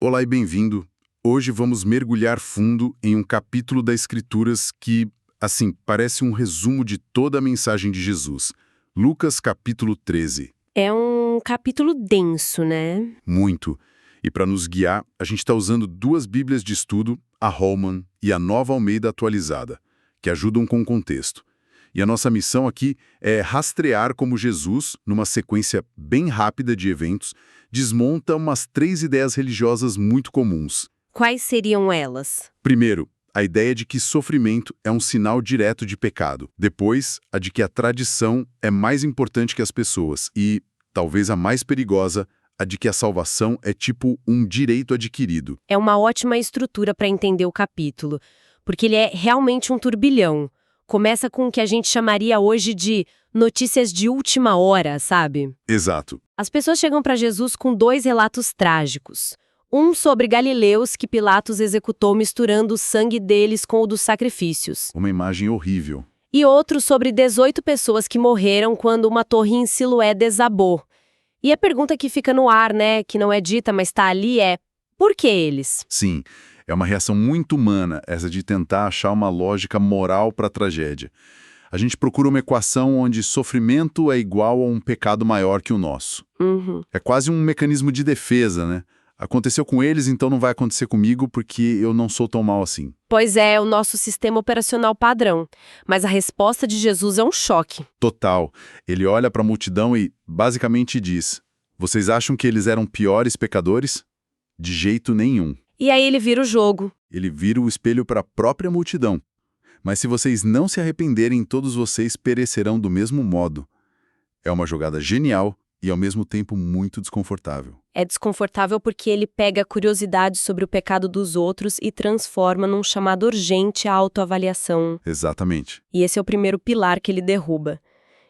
Olá e bem-vindo. Hoje vamos mergulhar fundo em um capítulo das Escrituras que, assim, parece um resumo de toda a mensagem de Jesus. Lucas capítulo 13. É um capítulo denso, né? Muito. E para nos guiar, a gente está usando duas Bíblias de estudo, a Holman e a Nova Almeida atualizada, que ajudam com o contexto. E a nossa missão aqui é rastrear como Jesus, numa sequência bem rápida de eventos, desmonta umas 3 ideias religiosas muito comuns. Quais seriam elas? Primeiro, a ideia de que sofrimento é um sinal direto de pecado. Depois, a de que a tradição é mais importante que as pessoas. E, talvez a mais perigosa, a de que a salvação é tipo um direito adquirido. É uma ótima estrutura para entender o capítulo, porque ele é realmente um turbilhão. Começa com o que a gente chamaria hoje de notícias de última hora, sabe? Exato. As pessoas chegam para Jesus com dois relatos trágicos. Um sobre galileus que Pilatos executou misturando o sangue deles com o dos sacrifícios. Uma imagem horrível. E outro sobre 18 pessoas que morreram quando uma torre em Siloé desabou. E a pergunta que fica no ar, né, que não é dita, mas está ali é: por que eles? Sim, é uma reação muito humana essa de tentar achar uma lógica moral para a tragédia. A gente procura uma equação onde sofrimento é igual a um pecado maior que o nosso. É quase um mecanismo de defesa, né? Aconteceu com eles, então não vai acontecer comigo porque eu não sou tão mal assim. Pois é, o nosso sistema operacional padrão. Mas a resposta de Jesus é um choque. Total. Ele olha para a multidão e basicamente diz: vocês acham que eles eram piores pecadores? De jeito nenhum. E aí ele vira o jogo. Ele vira o espelho para a própria multidão. Mas se vocês não se arrependerem, todos vocês perecerão do mesmo modo. É uma jogada genial e ao mesmo tempo muito desconfortável. É desconfortável porque ele pega a curiosidade sobre o pecado dos outros e transforma num chamado urgente à autoavaliação. Exatamente. E esse é o primeiro pilar que ele derruba.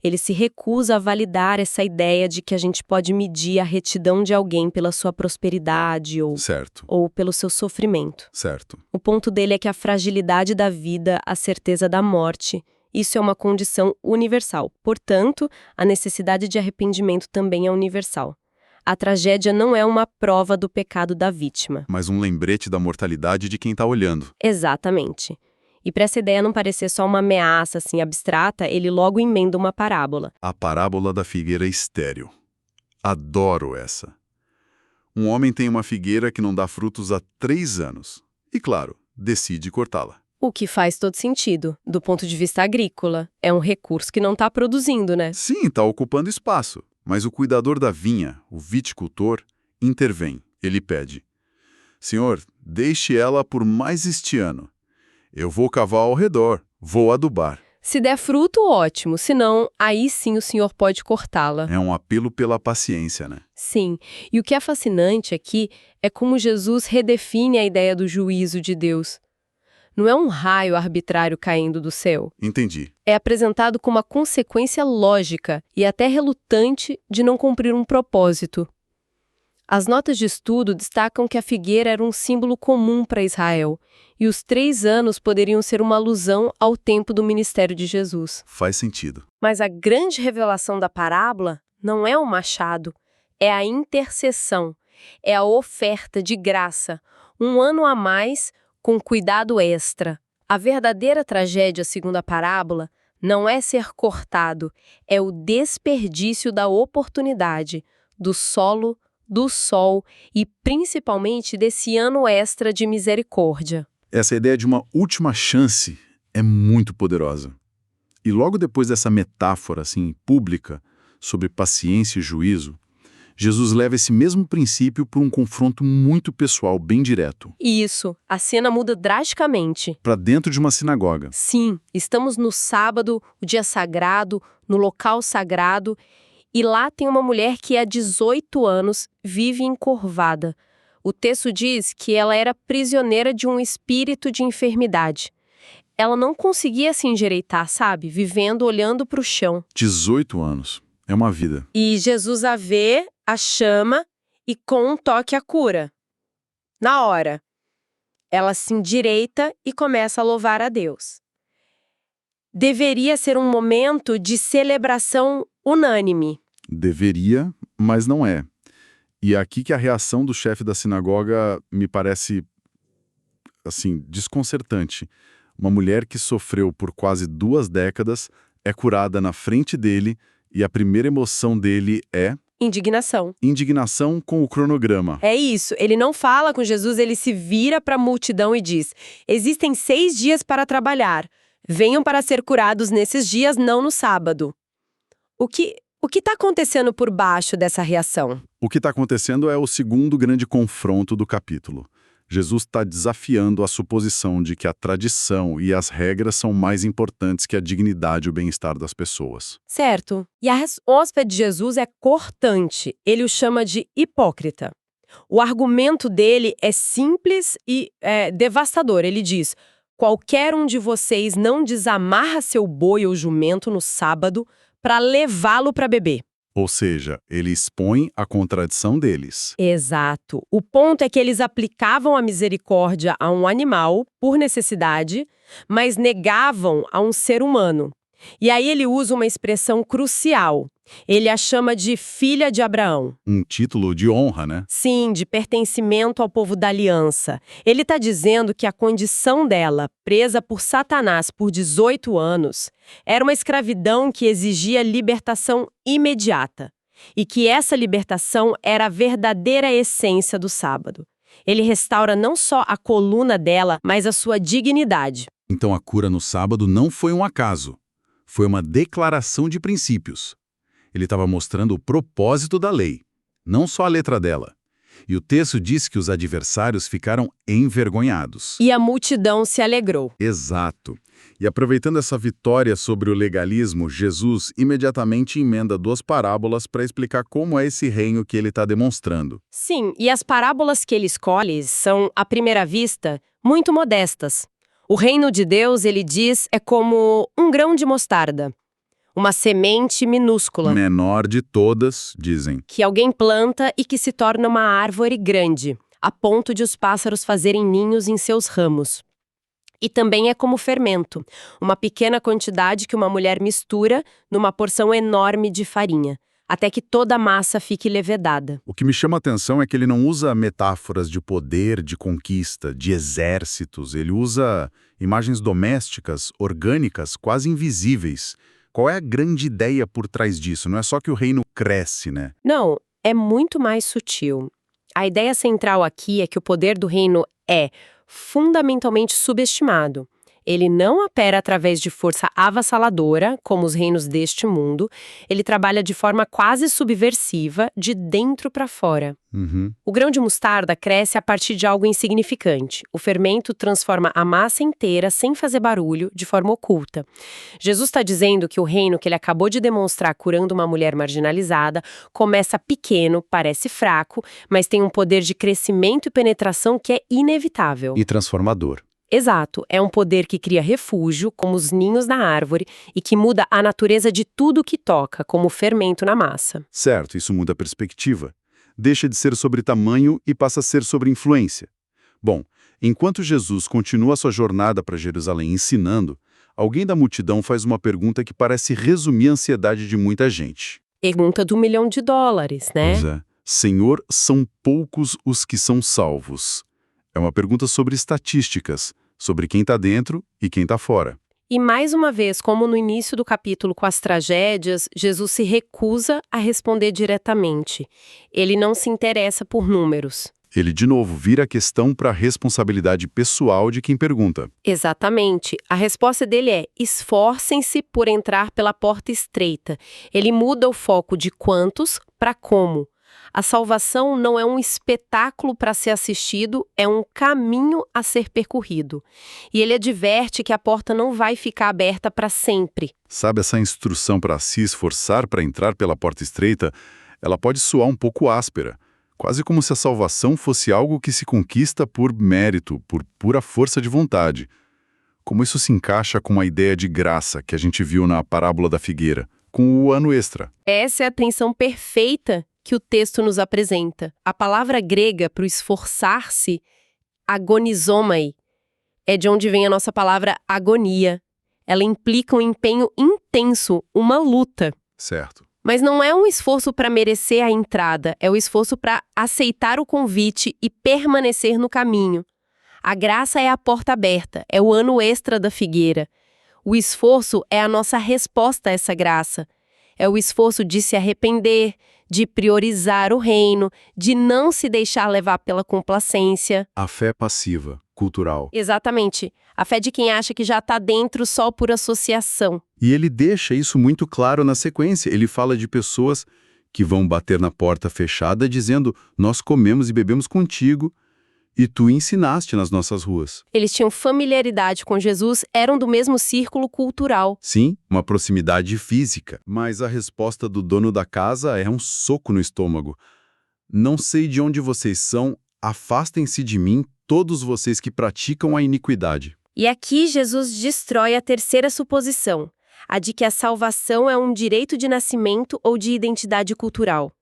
Ele se recusa a validar essa ideia de que a gente pode medir a retidão de alguém pela sua prosperidade Certo, ou pelo seu sofrimento. certo. O ponto dele é que a fragilidade da vida, a certeza da morte, isso é uma condição universal. Portanto, a necessidade de arrependimento também é universal. A tragédia não é uma prova do pecado da vítima. Mas um lembrete da mortalidade de quem está olhando. Exatamente. E para essa ideia não parecer só uma ameaça assim abstrata, ele logo emenda uma parábola. A parábola da figueira estéril. Adoro essa. Um homem tem uma figueira que não dá frutos há 3 anos. E, claro, decide cortá-la. O que faz todo sentido, do ponto de vista agrícola. É um recurso que não está produzindo, né? Sim, está ocupando espaço. Mas o cuidador da vinha, o viticultor, intervém. Ele pede: Senhor, deixe ela por mais este ano. Eu vou cavar ao redor, vou adubar. Se der fruto, ótimo. Se não, aí sim o senhor pode cortá-la. É um apelo pela paciência, né? Sim. E o que é fascinante aqui é como Jesus redefine a ideia do juízo de Deus. Não é um raio arbitrário caindo do céu. Entendi. É apresentado como uma consequência lógica e até relutante de não cumprir um propósito. As notas de estudo destacam que a figueira era um símbolo comum para Israel, e os 3 anos poderiam ser uma alusão ao tempo do ministério de Jesus. Faz sentido. Mas a grande revelação da parábola não é o machado, é a intercessão, é a oferta de graça, um ano a mais com cuidado extra. A verdadeira tragédia, segundo a parábola, não é ser cortado, é o desperdício da oportunidade, do solo, do sol e principalmente desse ano extra de misericórdia. Essa ideia de uma última chance é muito poderosa. E logo depois dessa metáfora assim pública sobre paciência e juízo, Jesus leva esse mesmo princípio para um confronto muito pessoal, bem direto. Isso, a cena muda drasticamente. Para dentro de uma sinagoga. Sim, estamos no sábado, o dia sagrado, no local sagrado, e lá tem uma mulher que há 18 anos vive encurvada. O texto diz que ela era prisioneira de um espírito de enfermidade. Ela não conseguia se endireitar, sabe? Vivendo, olhando para o chão. 18 anos. É uma vida. E Jesus a vê, a chama e com um toque a cura. Na hora, ela se endireita e começa a louvar a Deus. Deveria ser um momento de celebração unânime. Deveria, mas não é. E é aqui que a reação do chefe da sinagoga me parece, assim, desconcertante. Uma mulher que sofreu por quase 2 décadas é curada na frente dele e a primeira emoção dele é Indignação. indignação com o cronograma. É isso, ele não fala com Jesus, ele se vira para a multidão e diz: existem 6 dias para trabalhar. Venham para ser curados nesses dias, não no sábado. O que está acontecendo por baixo dessa reação? O que está acontecendo é o segundo grande confronto do capítulo. Jesus está desafiando a suposição de que a tradição e as regras são mais importantes que a dignidade e o bem-estar das pessoas. Certo. E a resposta de Jesus é cortante. Ele o chama de hipócrita. O argumento dele é simples e devastador. Ele diz: qualquer um de vocês não desamarra seu boi ou jumento no sábado para levá-lo para beber. Ou seja, ele expõe a contradição deles. Exato. O ponto é que eles aplicavam a misericórdia a um animal, por necessidade, mas negavam a um ser humano. E aí ele usa uma expressão crucial. Ele a chama de filha de Abraão. Um título de honra, né? Sim, de pertencimento ao povo da aliança. Ele está dizendo que a condição dela, presa por Satanás por 18 anos, era uma escravidão que exigia libertação imediata. E que essa libertação era a verdadeira essência do sábado. Ele restaura não só a coluna dela, mas a sua dignidade. Então a cura no sábado não foi um acaso. Foi uma declaração de princípios. Ele estava mostrando o propósito da lei, não só a letra dela. E o texto diz que os adversários ficaram envergonhados. E a multidão se alegrou. Exato. E aproveitando essa vitória sobre o legalismo, Jesus imediatamente emenda 2 parábolas para explicar como é esse reino que ele está demonstrando. Sim, e as parábolas que ele escolhe são, à primeira vista, muito modestas. O reino de Deus, ele diz, é como um grão de mostarda. Uma semente minúscula. Menor de todas, dizem. Que alguém planta e que se torna uma árvore grande, a ponto de os pássaros fazerem ninhos em seus ramos. E também é como fermento, uma pequena quantidade que uma mulher mistura numa porção enorme de farinha, até que toda a massa fique levedada. O que me chama a atenção é que ele não usa metáforas de poder, de conquista, de exércitos. Ele usa imagens domésticas, orgânicas, quase invisíveis. Qual é a grande ideia por trás disso? Não é só que o reino cresce, né? Não, é muito mais sutil. A ideia central aqui é que o poder do reino é fundamentalmente subestimado. Ele não opera através de força avassaladora, como os reinos deste mundo. Ele trabalha de forma quase subversiva, de dentro para fora. O grão de mostarda cresce a partir de algo insignificante. O fermento transforma a massa inteira, sem fazer barulho, de forma oculta. Jesus está dizendo que o reino que ele acabou de demonstrar curando uma mulher marginalizada começa pequeno, parece fraco, mas tem um poder de crescimento e penetração que é inevitável. E transformador. Exato, é um poder que cria refúgio, como os ninhos na árvore, e que muda a natureza de tudo que toca, como o fermento na massa. Certo, isso muda a perspectiva. Deixa de ser sobre tamanho e passa a ser sobre influência. Bom, enquanto Jesus continua sua jornada para Jerusalém ensinando, alguém da multidão faz uma pergunta que parece resumir a ansiedade de muita gente. Pergunta do $1 milhão, né? Pois é. Senhor, são poucos os que são salvos. É uma pergunta sobre estatísticas, sobre quem está dentro e quem está fora. E mais uma vez, como no início do capítulo com as tragédias, Jesus se recusa a responder diretamente. Ele não se interessa por números. Ele, de novo, vira a questão para a responsabilidade pessoal de quem pergunta. Exatamente. A resposta dele é: esforcem-se por entrar pela porta estreita. Ele muda o foco de quantos para como. A salvação não é um espetáculo para ser assistido, é um caminho a ser percorrido. E ele adverte que a porta não vai ficar aberta para sempre. Sabe, essa instrução para se esforçar para entrar pela porta estreita, ela pode soar um pouco áspera, quase como se a salvação fosse algo que se conquista por mérito, por pura força de vontade. Como isso se encaixa com a ideia de graça que a gente viu na parábola da figueira, com o ano extra. Essa é a tensão perfeita que o texto nos apresenta. A palavra grega para o esforçar-se, agonizomai, é de onde vem a nossa palavra agonia. Ela implica um empenho intenso, uma luta. Certo. Mas não é um esforço para merecer a entrada, é o esforço para aceitar o convite e permanecer no caminho. A graça é a porta aberta, é o ano extra da figueira. O esforço é a nossa resposta a essa graça. É o esforço de se arrepender, de priorizar o reino, de não se deixar levar pela complacência. A fé passiva, cultural. Exatamente. A fé de quem acha que já está dentro só por associação. E ele deixa isso muito claro na sequência. Ele fala de pessoas que vão bater na porta fechada dizendo: nós comemos e bebemos contigo e tu ensinaste nas nossas ruas. Eles tinham familiaridade com Jesus, eram do mesmo círculo cultural. Sim, uma proximidade física. Mas a resposta do dono da casa é um soco no estômago. Não sei de onde vocês são, afastem-se de mim, todos vocês que praticam a iniquidade. E aqui Jesus destrói a terceira suposição, a de que a salvação é um direito de nascimento ou de identidade cultural.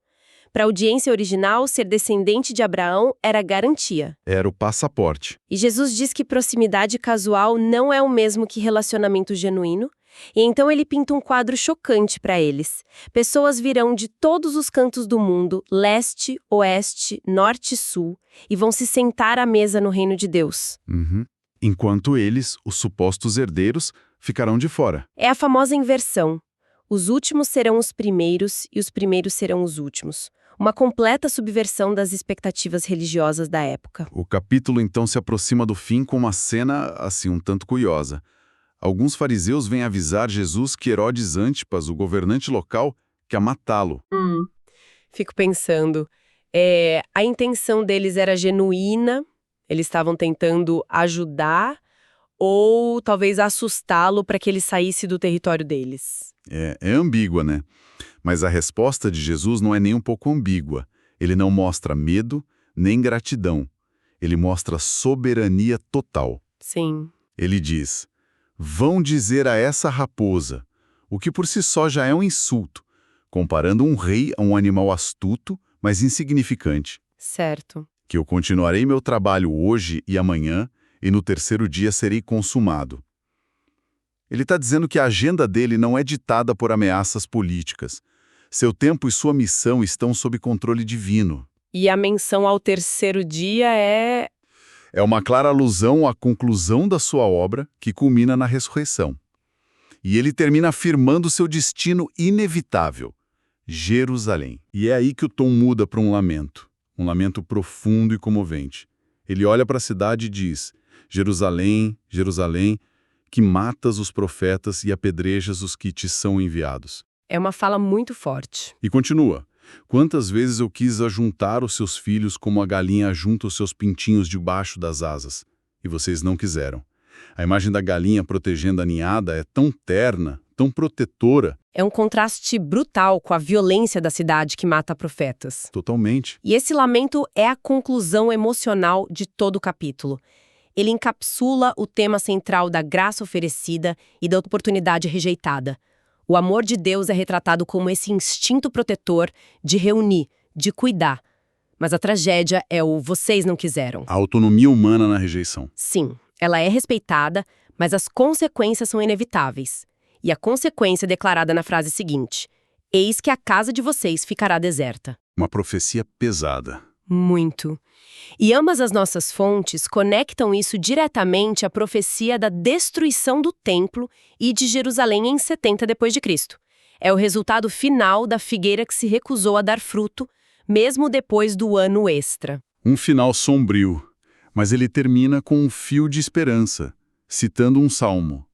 Para a audiência original, ser descendente de Abraão era garantia. Era o passaporte. E Jesus diz que proximidade casual não é o mesmo que relacionamento genuíno, e então ele pinta um quadro chocante para eles. Pessoas virão de todos os cantos do mundo, leste, oeste, norte e sul, e vão se sentar à mesa no reino de Deus. Enquanto eles, os supostos herdeiros, ficarão de fora. É a famosa inversão. Os últimos serão os primeiros e os primeiros serão os últimos. Uma completa subversão das expectativas religiosas da época. O capítulo então se aproxima do fim com uma cena, assim, um tanto curiosa. Alguns fariseus vêm avisar Jesus que Herodes Antipas, o governante local, quer matá-lo. Fico pensando, a intenção deles era genuína, eles estavam tentando ajudar ou talvez assustá-lo para que ele saísse do território deles. É ambígua, né? Mas a resposta de Jesus não é nem um pouco ambígua. Ele não mostra medo nem gratidão. Ele mostra soberania total. Sim. Ele diz: vão dizer a essa raposa, o que por si só já é um insulto, comparando um rei a um animal astuto, mas insignificante. Certo. Que eu continuarei meu trabalho hoje e amanhã, e no terceiro dia serei consumado. Ele está dizendo que a agenda dele não é ditada por ameaças políticas. Seu tempo e sua missão estão sob controle divino. E a menção ao terceiro dia é... É uma clara alusão à conclusão da sua obra, que culmina na ressurreição. E ele termina afirmando seu destino inevitável: Jerusalém. E é aí que o tom muda para um lamento profundo e comovente. Ele olha para a cidade e diz: Jerusalém, Jerusalém, que matas os profetas e apedrejas os que te são enviados. É uma fala muito forte. E continua: quantas vezes eu quis ajuntar os seus filhos como a galinha ajunta os seus pintinhos debaixo das asas, e vocês não quiseram. A imagem da galinha protegendo a ninhada é tão terna, tão protetora. É um contraste brutal com a violência da cidade que mata profetas. Totalmente. E esse lamento é a conclusão emocional de todo o capítulo. Ele encapsula o tema central da graça oferecida e da oportunidade rejeitada. O amor de Deus é retratado como esse instinto protetor de reunir, de cuidar. Mas a tragédia é o vocês não quiseram. A autonomia humana na rejeição. Sim, ela é respeitada, mas as consequências são inevitáveis. E a consequência é declarada na frase seguinte: eis que a casa de vocês ficará deserta. Uma profecia pesada. Muito. E ambas as nossas fontes conectam isso diretamente à profecia da destruição do templo e de Jerusalém em 70 d.C. É o resultado final da figueira que se recusou a dar fruto, mesmo depois do ano extra. Um final sombrio, mas ele termina com um fio de esperança, citando um salmo.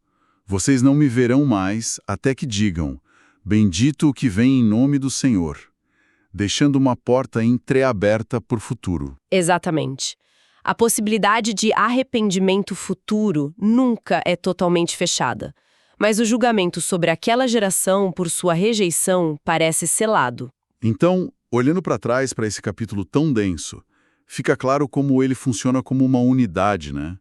Vocês não me verão mais até que digam: bendito o que vem em nome do Senhor, deixando uma porta entreaberta por futuro. Exatamente. A possibilidade de arrependimento futuro nunca é totalmente fechada. Mas o julgamento sobre aquela geração por sua rejeição parece selado. Então, olhando para trás para esse capítulo tão denso, fica claro como ele funciona como uma unidade, né?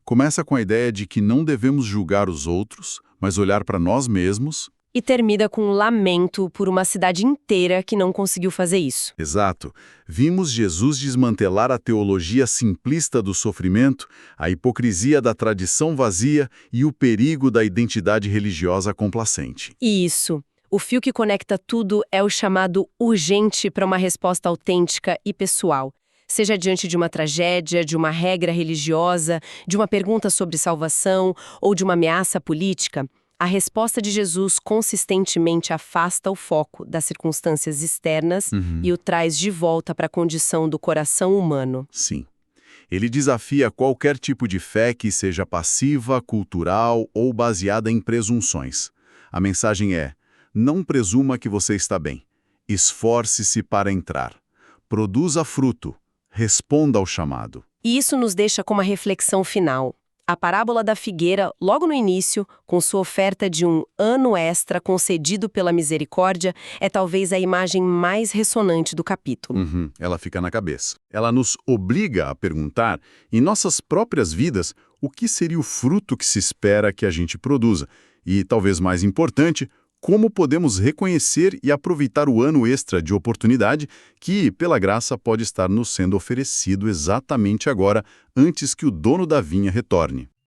Começa com a ideia de que não devemos julgar os outros, mas olhar para nós mesmos. E termina com um lamento por uma cidade inteira que não conseguiu fazer isso. Exato. Vimos Jesus desmantelar a teologia simplista do sofrimento, a hipocrisia da tradição vazia e o perigo da identidade religiosa complacente. Isso. O fio que conecta tudo é o chamado urgente para uma resposta autêntica e pessoal. Seja diante de uma tragédia, de uma regra religiosa, de uma pergunta sobre salvação ou de uma ameaça política, a resposta de Jesus consistentemente afasta o foco das circunstâncias externas e o traz de volta para a condição do coração humano. Sim. Ele desafia qualquer tipo de fé que seja passiva, cultural ou baseada em presunções. A mensagem é: não presuma que você está bem. Esforce-se para entrar. Produza fruto. Responda ao chamado. E isso nos deixa com uma reflexão final. A parábola da figueira, logo no início, com sua oferta de um ano extra concedido pela misericórdia, é talvez a imagem mais ressonante do capítulo. Ela fica na cabeça. Ela nos obriga a perguntar, em nossas próprias vidas, o que seria o fruto que se espera que a gente produza. E, talvez mais importante, como podemos reconhecer e aproveitar o ano extra de oportunidade que, pela graça, pode estar nos sendo oferecido exatamente agora, antes que o dono da vinha retorne.